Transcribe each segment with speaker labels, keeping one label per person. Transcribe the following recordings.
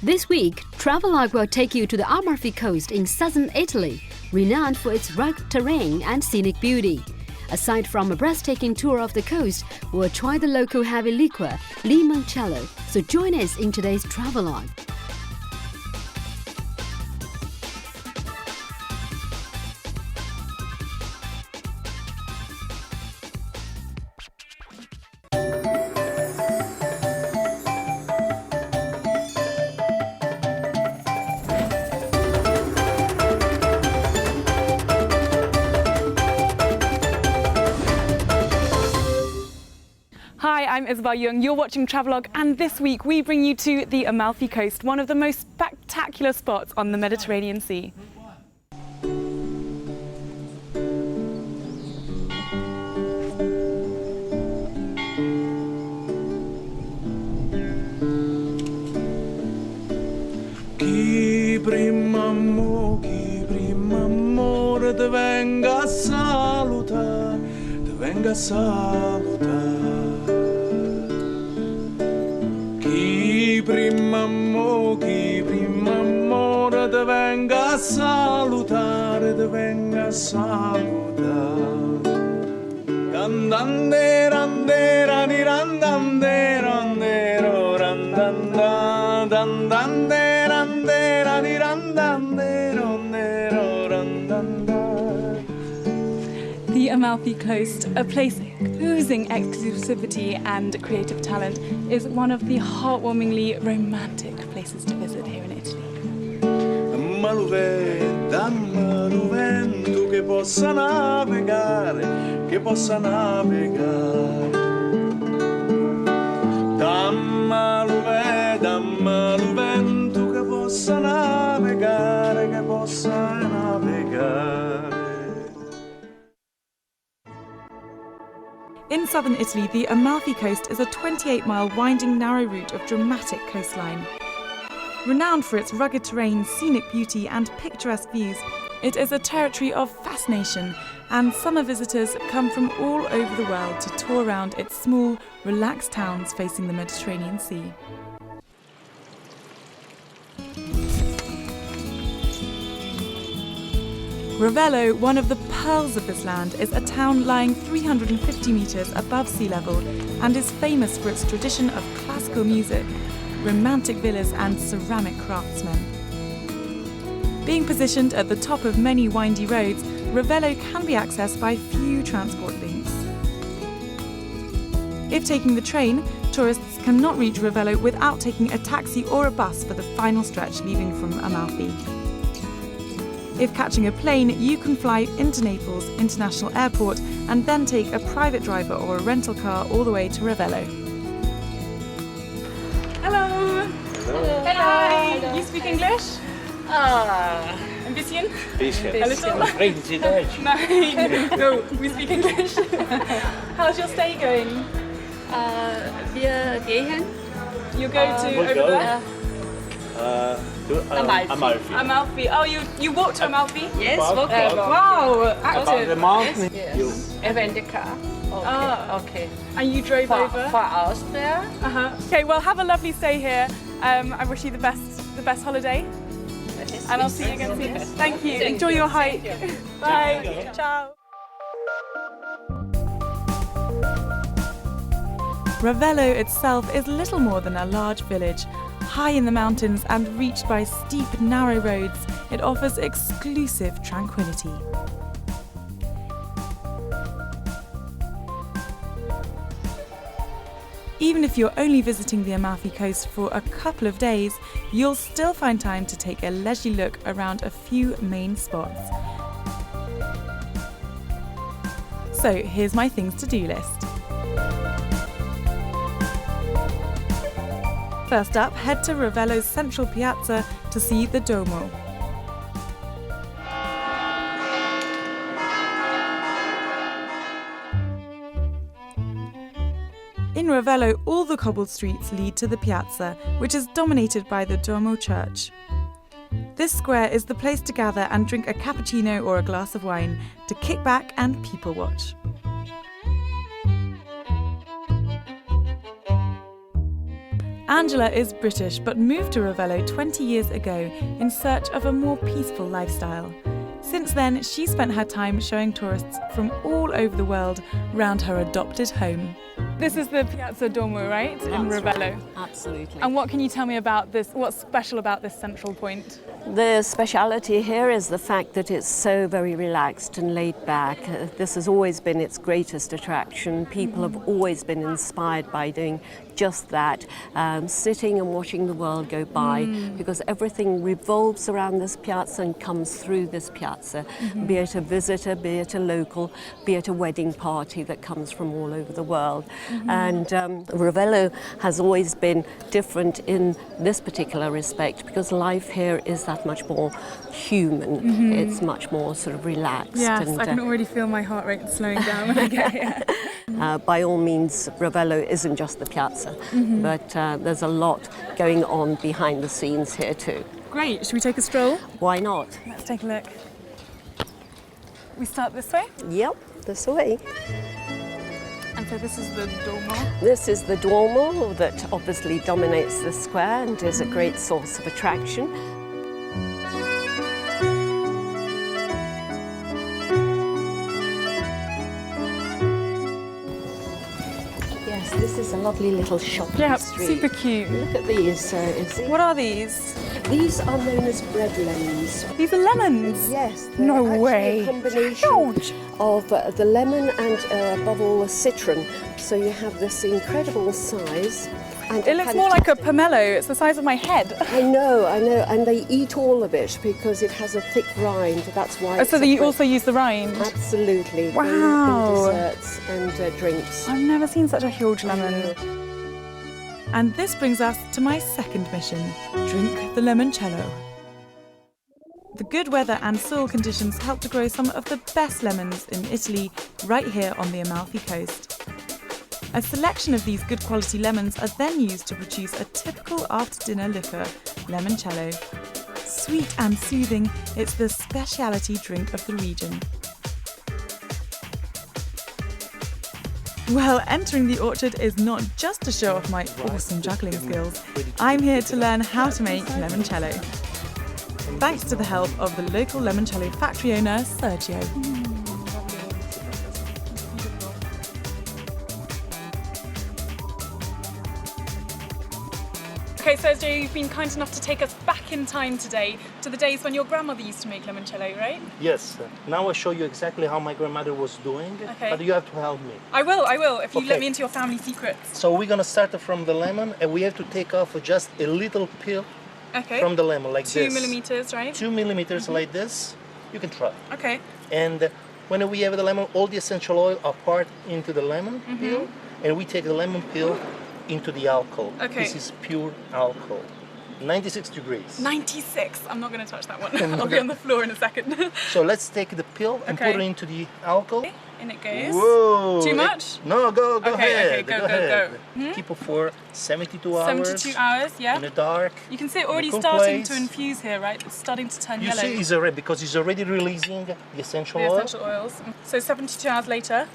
Speaker 1: This week, Travelogue will take you to the Amalfi coast in southern Italy, renowned for its rugged terrain and scenic beauty. Aside from a breathtaking tour of the coast, we'll try the local heavy liquor, limoncello. So join us in today's Travelogue.
Speaker 2: Hi, I'm Isabel Young. You're watching Travelogue, and this week we bring you to the Amalfi coast, one of the most spectacular spots on the Mediterranean Sea.
Speaker 3: Chi prima amore ti venga a salutare, ti venga a salutare. Chi prima amore ti venga a salutare, ti venga a salutare. Cantande randera ni randandero andero randanda dandande randera ni randandero andero randanda.
Speaker 2: The Amalfi coast, a place oozing exclusivity and creative talent, is one of the heartwarmingly romantic places to visit here in Italy.
Speaker 3: Dammelo vento che possa navigare, che possa navigare. Dammelo vento che possa navigare, che possa navigare.
Speaker 2: In southern Italy, the Amalfi coast is a 28-mile winding narrow route of dramatic coastline. Renowned for its rugged terrain, scenic beauty and picturesque views, it is a territory of fascination, and summer visitors come from all over the world to tour around its small, relaxed towns facing the Mediterranean Sea. Ravello, one of the pearls of this land, is a town lying 350 metres above sea level and is famous for its tradition of classical music, romantic villas and ceramic craftsmen. Being positioned at the top of many windy roads, Ravello can be accessed by few transport links. If taking the train, tourists cannot reach Ravello without taking a taxi or a bus for the final stretch leaving from Amalfi. If catching a plane, you can fly into Naples International Airport and then take a private driver or a rental car all the way to Ravello. Hello!
Speaker 4: Hello.
Speaker 2: Hi! You speak English? Ein bisschen?
Speaker 4: Bisschen.
Speaker 2: A little?
Speaker 4: Sprechen Sie Deutsch?
Speaker 2: Nein, no, we speak English. How's your stay going?
Speaker 5: Wir gehen
Speaker 2: You go to
Speaker 4: we'll
Speaker 2: over
Speaker 4: go.
Speaker 2: there?
Speaker 4: Amalfi.
Speaker 2: Amalfi. Oh, you walk to Amalfi?
Speaker 5: yes,
Speaker 4: About-
Speaker 5: okay.
Speaker 2: Wow,
Speaker 4: About the
Speaker 2: active.
Speaker 4: mountain.
Speaker 5: Yes. Even in the car. Okay.
Speaker 2: Ah.
Speaker 5: Okay.
Speaker 2: And you drove over?
Speaker 5: For Austria.
Speaker 2: Okay, well, have a lovely stay here. I wish you the best holiday, and I'll see you again soon. Thank you. Enjoy your hike. Bye. Ciao. Ravello itself is little more than a large village. High in the mountains and reached by steep, narrow roads, it offers exclusive tranquility. Even if you're only visiting the Amalfi coast for a couple of days, you'll still find time to take a leisurely look around a few main spots. So here's my things to do list. First up, head to Ravello's central piazza to see the Duomo. In Ravello, all the cobbled streets lead to the piazza, which is dominated by the Duomo church. This square is the place to gather and drink a cappuccino or a glass of wine, to kick back and people watch. Angela is British but moved to Ravello 20 years ago in search of a more peaceful lifestyle. Since then, she spent her time showing tourists from all over the world round her adopted home. This is the Piazza Duomo, right? In Ravello.
Speaker 6: Right. Absolutely.
Speaker 2: And what can you tell me about this? What's special about this central point?
Speaker 6: The speciality here is the fact that it's so very relaxed and laid back. This has always been its greatest attraction. People have always been inspired by doing just that, sitting and watching the world go by, because everything revolves around this piazza and comes through this piazza, be it a visitor, be it a local, be it a wedding party that comes from all over the world. And Ravello has always been different in this particular respect, because life here is that much more human. It's much more sort of relaxed.
Speaker 2: Yes,
Speaker 6: and,
Speaker 2: I can already feel my heart rate slowing down when I get here.
Speaker 6: by all means, Ravello isn't just the piazza, but there's a lot going on behind the scenes here too.
Speaker 2: Great, should we take a stroll?
Speaker 6: Why not?
Speaker 2: Let's take a look. We start this way?
Speaker 6: Yep, this way.
Speaker 2: And so this is the Duomo.
Speaker 6: This is the Duomo that obviously dominates the square and is a great source of attraction. Yes, this is a lovely little shopping
Speaker 2: Yeah,
Speaker 6: street.
Speaker 2: super cute.
Speaker 6: Look at these, Izzy.
Speaker 2: What are these?
Speaker 6: These are known as bread lemons.
Speaker 2: These are lemons?
Speaker 6: Yes, they're
Speaker 2: No
Speaker 6: actually
Speaker 2: way.
Speaker 6: a combination
Speaker 2: Huge.
Speaker 6: of the lemon and above all the citron. So you have this incredible size. And
Speaker 2: It looks more like a
Speaker 6: fantastic-
Speaker 2: pomelo. It's the size of my head.
Speaker 6: I know, and they eat all of it because it has a thick rind. That's why.
Speaker 2: Oh,
Speaker 6: it's
Speaker 2: so
Speaker 6: a
Speaker 2: you
Speaker 6: bread-
Speaker 2: also use the rind?
Speaker 6: Absolutely.
Speaker 2: Wow.
Speaker 6: In desserts and drinks.
Speaker 2: I've never seen such a huge lemon. And this brings us to my second mission, drink the limoncello. The good weather and soil conditions help to grow some of the best lemons in Italy right here on the Amalfi coast. A selection of these good quality lemons are then used to produce a typical after-dinner liqueur, limoncello. Sweet and soothing, it's the speciality drink of the region. Well, entering the orchard is not just to show off my awesome juggling skills. I'm here to learn how to make limoncello. Thanks to the help of the local limoncello factory owner, Sergio. Okay, Sergio, you've been kind enough to take us back in time today to the days when your grandmother used to make limoncello, right?
Speaker 4: Yes. Now I show you exactly how my grandmother was doing,
Speaker 2: Okay.
Speaker 4: but you have to help me.
Speaker 2: I will, if you let
Speaker 4: Okay.
Speaker 2: me into your family secrets.
Speaker 4: So we're gonna start from the lemon, and we have to take off just a little peel
Speaker 2: Okay.
Speaker 4: from the lemon, like
Speaker 2: 2
Speaker 4: this.
Speaker 2: millimeters, right?
Speaker 4: 2 millimeters like this. You can try.
Speaker 2: Okay.
Speaker 4: And when we have the lemon, all the essential oil are poured into the lemon peel, and we take the lemon peel into the alcohol.
Speaker 2: Okay.
Speaker 4: This is pure alcohol. 96 degrees.
Speaker 2: 96. I'm not going to touch that one. I'll be on the floor in a second.
Speaker 4: So let's take the pill and
Speaker 2: Okay.
Speaker 4: put it into the alcohol.
Speaker 2: In it goes.
Speaker 4: Whoa!
Speaker 2: Too much?
Speaker 4: No, go
Speaker 2: Okay,
Speaker 4: ahead.
Speaker 2: okay, go, go,
Speaker 4: ahead.
Speaker 2: go.
Speaker 4: Keep it for 72 hours.
Speaker 2: 72 hours, yeah.
Speaker 4: In the dark.
Speaker 2: You can see it already
Speaker 4: cool
Speaker 2: starting
Speaker 4: place.
Speaker 2: to infuse here, right? It's starting to turn
Speaker 4: You
Speaker 2: yellow.
Speaker 4: see, it's already because it's already releasing the essential
Speaker 2: The
Speaker 4: oil.
Speaker 2: essential oils. So 72 hours later,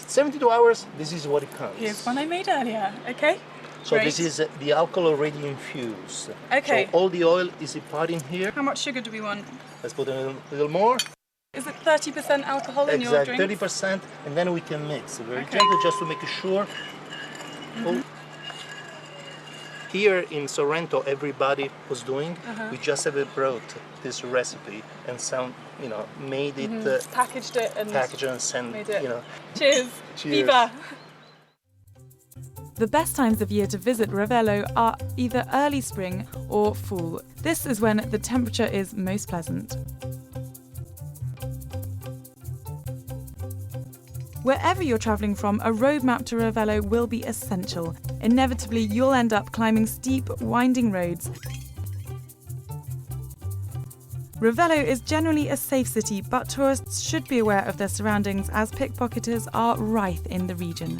Speaker 4: 72 hours. This is what it comes.
Speaker 2: here's one I made earlier. Okay.
Speaker 4: So
Speaker 2: Great.
Speaker 4: this is the alcohol already infused.
Speaker 2: Okay.
Speaker 4: So all the oil is imparted in here.
Speaker 2: How much sugar do we want?
Speaker 4: Let's put a little more.
Speaker 2: Is it 30% alcohol in your
Speaker 4: Exactly,
Speaker 2: drink?
Speaker 4: 30%, and then we can mix very
Speaker 2: Okay.
Speaker 4: gently just to make sure. Oh. Here in Sorrento, everybody was doing. We just have brought this recipe and made it,
Speaker 2: Packaged it and
Speaker 4: packaged and sent.
Speaker 2: made it.
Speaker 4: Cheers.
Speaker 2: Cheers. Viva. The best times of year to visit Ravello are either early spring or fall. This is when the temperature is most pleasant. Wherever you're travelling from, a road map to Ravello will be essential. Inevitably, you'll end up climbing steep, winding roads. Ravello is generally a safe city, but tourists should be aware of their surroundings as pickpocketers are rife in the region.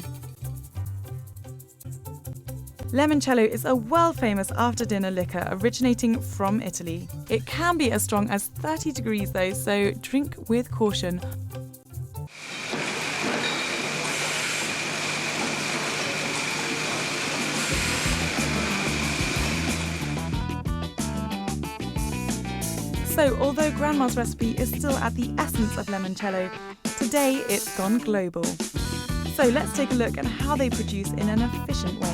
Speaker 2: Limoncello is a world-famous after-dinner liquor originating from Italy. It can be as strong as 30 degrees though, so drink with caution. So, although Grandma's recipe is still at the essence of limoncello, today it's gone global. So let's take a look at how they produce in an efficient way.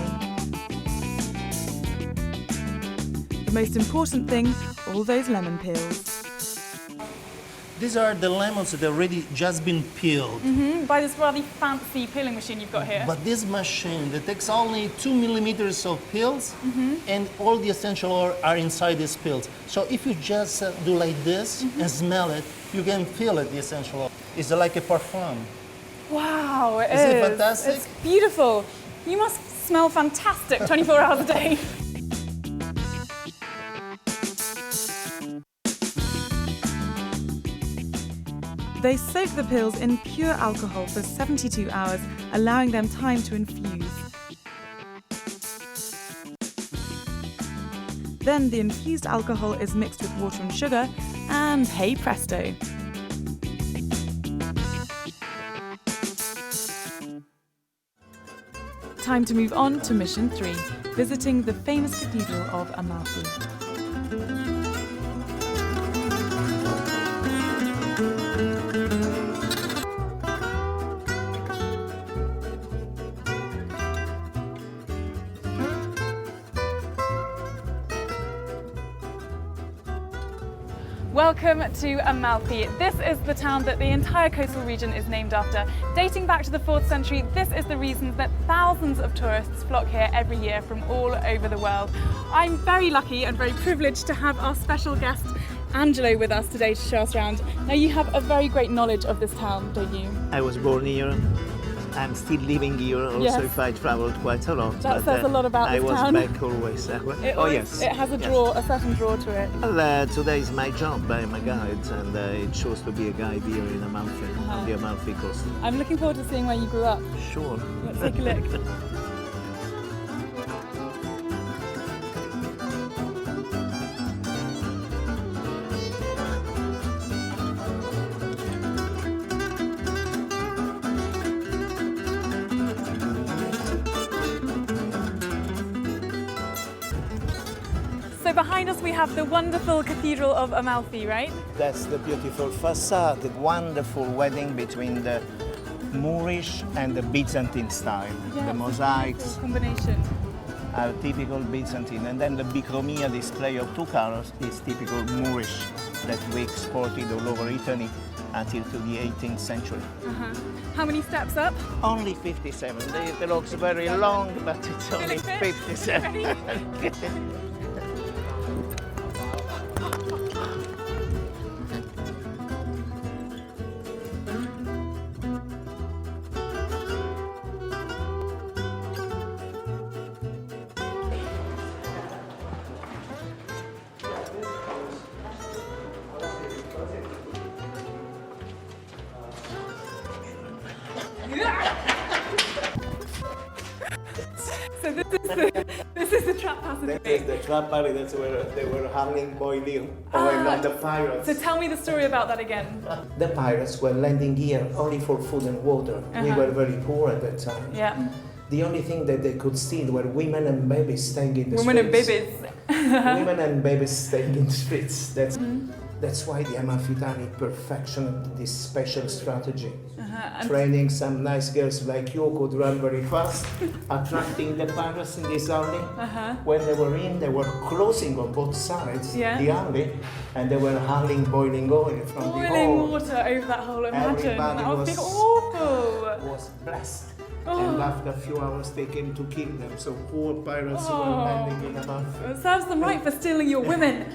Speaker 2: The most important thing, all those lemon peels.
Speaker 4: These are the lemons that have already just been peeled.
Speaker 2: By this rather fancy peeling machine you've got here.
Speaker 4: But this machine that takes only 2 millimeters of peels, and all the essential oil are inside these peels. So if you just do like this and smell it, you can feel it, the essential oil. It's like a parfum.
Speaker 2: Wow, it is.
Speaker 4: Isn't it fantastic?
Speaker 2: It's beautiful. You must smell fantastic 24 hours a day. They soak the peels in pure alcohol for 72 hours, allowing them time to infuse. Then the infused alcohol is mixed with water and sugar, and hey presto! Time to move on to mission 3, visiting the famous cathedral of Amalfi. Welcome to Amalfi. This is the town that the entire coastal region is named after. Dating back to the 4th century, this is the reason that thousands of tourists flock here every year from all over the world. I'm very lucky and very privileged to have our special guest, Angelo, with us today to show us around. Now, you have a very great knowledge of this town, don't you?
Speaker 7: I was born here. I'm still living here, also
Speaker 2: Yes.
Speaker 7: if I traveled quite a lot.
Speaker 2: That says a lot about
Speaker 7: I
Speaker 2: this
Speaker 7: was
Speaker 2: town.
Speaker 7: back always. Yes.
Speaker 2: It has a
Speaker 7: Yes.
Speaker 2: draw, a certain draw to it.
Speaker 7: Well, today is my job. I'm a guide, and it chose to be a guide here in Amalfi, on the Amalfi coast.
Speaker 2: I'm looking forward to seeing where you grew up.
Speaker 7: Sure.
Speaker 2: Let's take a look. So behind us we have the wonderful Cathedral of Amalfi, right?
Speaker 7: That's the beautiful facade, the wonderful wedding between the Moorish and the Byzantine style.
Speaker 2: Yeah,
Speaker 7: The mosaics
Speaker 2: combination.
Speaker 7: are typical Byzantine, and then the bichromia display of two colors is typical Moorish that we exported all over Italy until to the 18th century.
Speaker 2: How many steps up?
Speaker 7: Only 57. It looks very long, but it's only
Speaker 2: fit?
Speaker 7: 57.
Speaker 2: Ready? So this is the trap passageway.
Speaker 7: That is the trap alley. That's where they were hanging boiling oil on the pirates.
Speaker 2: So tell me the story about that again.
Speaker 7: The pirates were landing here only for food and water. We were very poor at that time.
Speaker 2: Yeah.
Speaker 7: The only thing that they could steal were women and babies staying in the
Speaker 2: Women and
Speaker 7: streets.
Speaker 2: babies.
Speaker 7: Women and babies staying in the streets. That's why the Amalfitani perfected this special strategy. Training some nice girls like you could run very fast, attracting the pirates in this alley. When they were in, they were closing on both sides the alley, and they were hauling boiling oil from the
Speaker 2: Boiling
Speaker 7: hole.
Speaker 2: water over that hole, imagine.
Speaker 7: Everybody
Speaker 2: That would be
Speaker 7: was-
Speaker 2: awful.
Speaker 7: Was blessed. And after a few hours, they came to kill them. So poor pirates who were landing in Amalfi.
Speaker 2: It serves them right for stealing your women.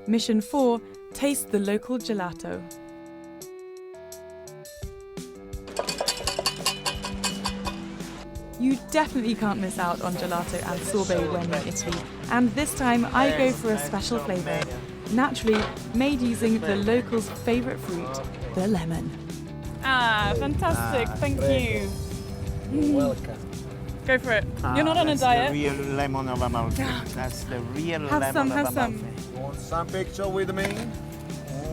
Speaker 2: Mission 4, taste the local gelato. You definitely can't miss out on gelato and sorbet when in Italy. And this time I go for a special flavour. Naturally, made using the locals' favourite fruit, the lemon. Fantastic, thank you.
Speaker 7: Welcome.
Speaker 2: Go for it. You're not on a
Speaker 7: That's
Speaker 2: diet.
Speaker 7: the real lemon of Amalfi. That's the real
Speaker 2: Have
Speaker 7: lemon
Speaker 2: some,
Speaker 7: of
Speaker 2: have
Speaker 7: Amalfi.
Speaker 2: some.
Speaker 8: Want some picture with me?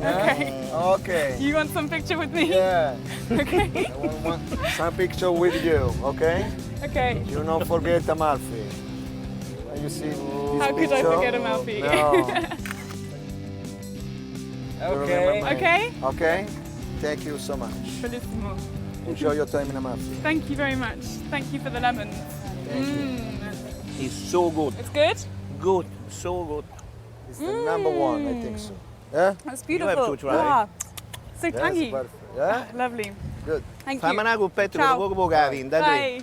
Speaker 2: Okay.
Speaker 8: Okay.
Speaker 2: You want some picture with me?
Speaker 8: Yeah.
Speaker 2: Okay.
Speaker 8: I want some picture with you, okay?
Speaker 2: Okay.
Speaker 8: You don't forget Amalfi. You see this
Speaker 2: How could I
Speaker 8: picture?
Speaker 2: forget Amalfi?
Speaker 8: No.
Speaker 3: Okay.
Speaker 2: Okay?
Speaker 8: Okay? Thank you so much.
Speaker 2: Bellissimo.
Speaker 8: Enjoy your time in Amalfi.
Speaker 2: Thank you very much. Thank you for the lemons.
Speaker 8: It's so good.
Speaker 2: It's good?
Speaker 8: Good. So good. It's the number one, I think so. Yeah?
Speaker 2: That's
Speaker 8: You
Speaker 2: beautiful.
Speaker 8: have to try.
Speaker 2: Wow. So
Speaker 8: Yes,
Speaker 2: tangy.
Speaker 8: perfect. Yeah?
Speaker 2: Lovely.
Speaker 8: Good.
Speaker 2: Thank
Speaker 8: Fammi
Speaker 2: you.
Speaker 8: una coppetta
Speaker 2: Ciao.
Speaker 8: con poco che vinta.
Speaker 2: Bye.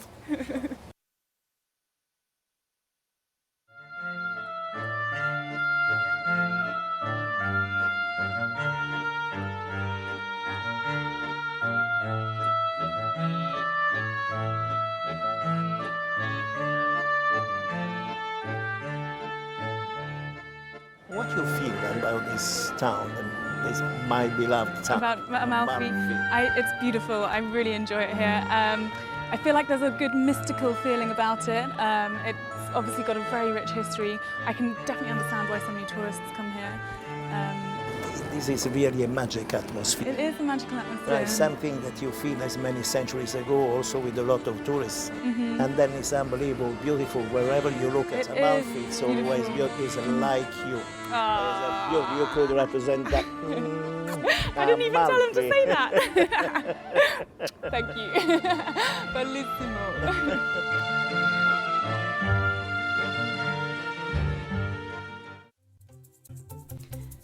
Speaker 8: What you feel about this town, this my beloved town?
Speaker 2: About Amalfi. It's beautiful. I really enjoy it here. I feel like there's a good mystical feeling about it. It's obviously got a very rich history. I can definitely understand why so many tourists come here.
Speaker 8: This is really a magic atmosphere.
Speaker 2: It is a magical atmosphere.
Speaker 8: Something that you feel as many centuries ago, also with a lot of tourists. And then it's unbelievable, beautiful. Wherever you look at
Speaker 2: It
Speaker 8: Amalfi,
Speaker 2: is
Speaker 8: it's always beautiful. It's like you. You could represent that.
Speaker 2: I didn't even tell him to
Speaker 8: Amalfi.
Speaker 2: say that. Thank you. Bellissimo.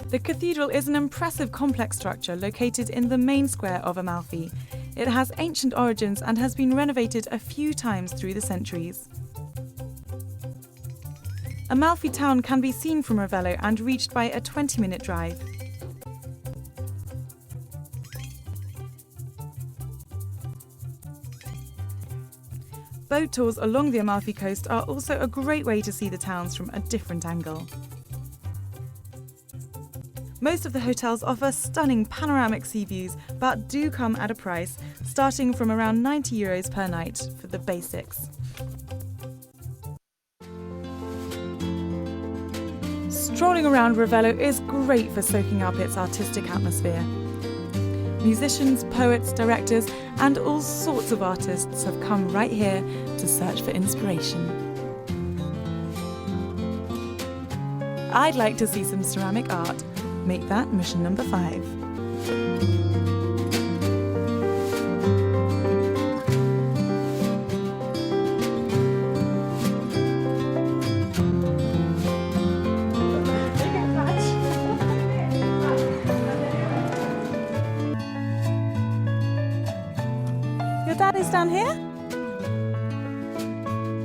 Speaker 2: The cathedral is an impressive complex structure located in the main square of Amalfi. It has ancient origins and has been renovated a few times through the centuries. Amalfi town can be seen from Ravello and reached by a 20-minute drive. Boat tours along the Amalfi coast are also a great way to see the towns from a different angle. Most of the hotels offer stunning panoramic sea views, but do come at a price, starting from around €90 per night for the basics. Strolling around Ravello is great for soaking up its artistic atmosphere. Musicians, poets, directors, and all sorts of artists have come right here to search for inspiration. I'd like to see some ceramic art. Make that mission number 5. Your dad is down here?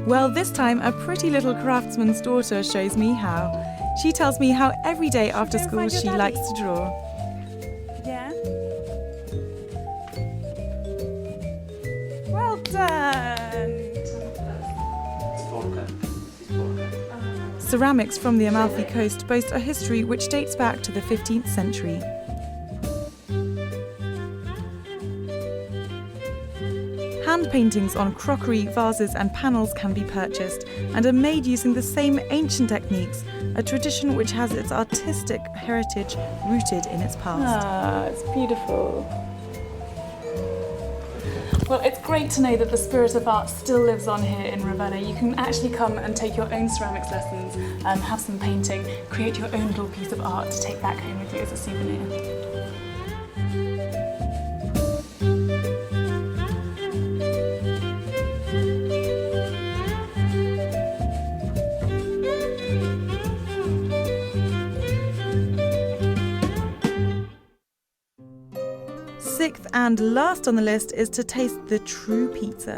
Speaker 2: Well, this time a pretty little craftsman's daughter shows me how. She tells me how every day after school she likes to draw. Yeah? Well done! Ceramics from the Amalfi coast boast a history which dates back to the 15th century. Hand paintings on crockery, vases and panels can be purchased and are made using the same ancient techniques, a tradition which has its artistic heritage rooted in its past. Ah, it's beautiful. Well, it's great to know that the spirit of art still lives on here in Ravenna. You can actually come and take your own ceramics lessons, have some painting, create your own little piece of art to take back home with you as a souvenir. Sixth and last on the list is to taste the true pizza.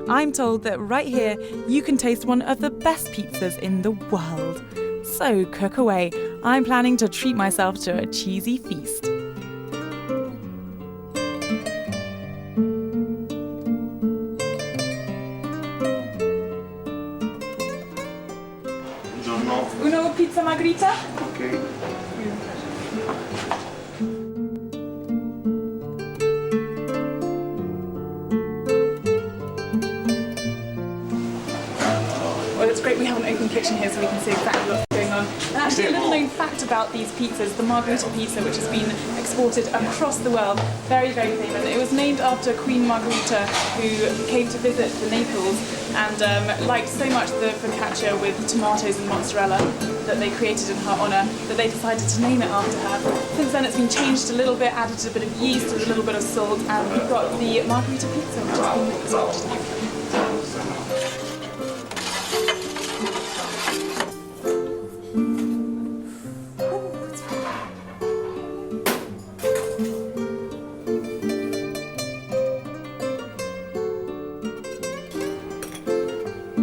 Speaker 2: I'm told that right here you can taste one of the best pizzas in the world. So cook away. I'm planning to treat myself to a cheesy feast. Una pizza margherita?
Speaker 8: Okay.
Speaker 2: Well, it's great we have an open kitchen here so we can see exactly what's going on. And actually, a little known fact about these pizzas, the margherita pizza, which has been exported across the world, very, very famous. It was named after Queen Margherita, who came to visit the Naples and liked so much the focaccia with tomatoes and mozzarella that they created in her honour that they decided to name it after her. Since then, it's been changed a little bit, added a bit of yeast and a little bit of salt, and we've got the margherita pizza, which has been exported.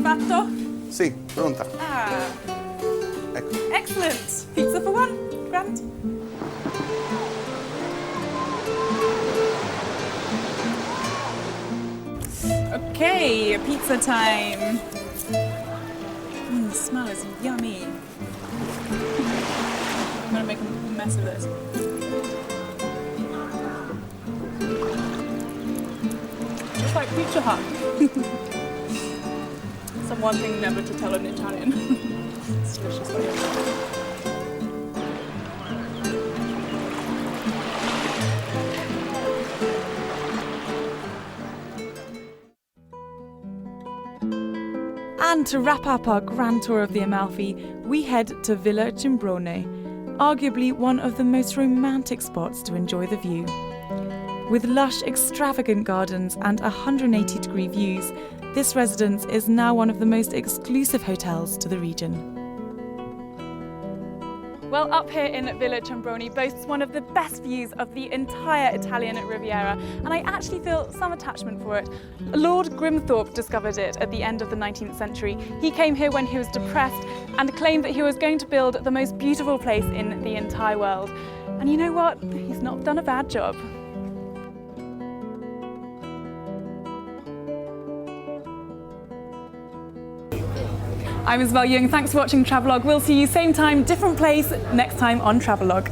Speaker 2: Fatto?
Speaker 9: Sì, pronta.
Speaker 2: Ah,
Speaker 9: Ecco.
Speaker 2: excellent. Pizza for one. Grand. Okay, pizza time. The smell is yummy. I'm gonna make a mess of this. Just like Pizza Hut. Some one thing never to tell an Italian. It's delicious. And to wrap up our grand tour of the Amalfi, we head to Villa Cimbrone, arguably one of the most romantic spots to enjoy the view. With lush, extravagant gardens and 180-degree views, this residence is now one of the most exclusive hotels to the region. Well, up here in Villa Cimbrone boasts one of the best views of the entire Italian Riviera, and I actually feel some attachment for it. Lord Grimthorpe discovered it at the end of the 19th century. He came here when he was depressed and claimed that he was going to build the most beautiful place in the entire world. And you know what? He's not done a bad job. I'm Isabel Young, thanks for watching Travelogue. We'll see you same time, different place, next time on Travelogue.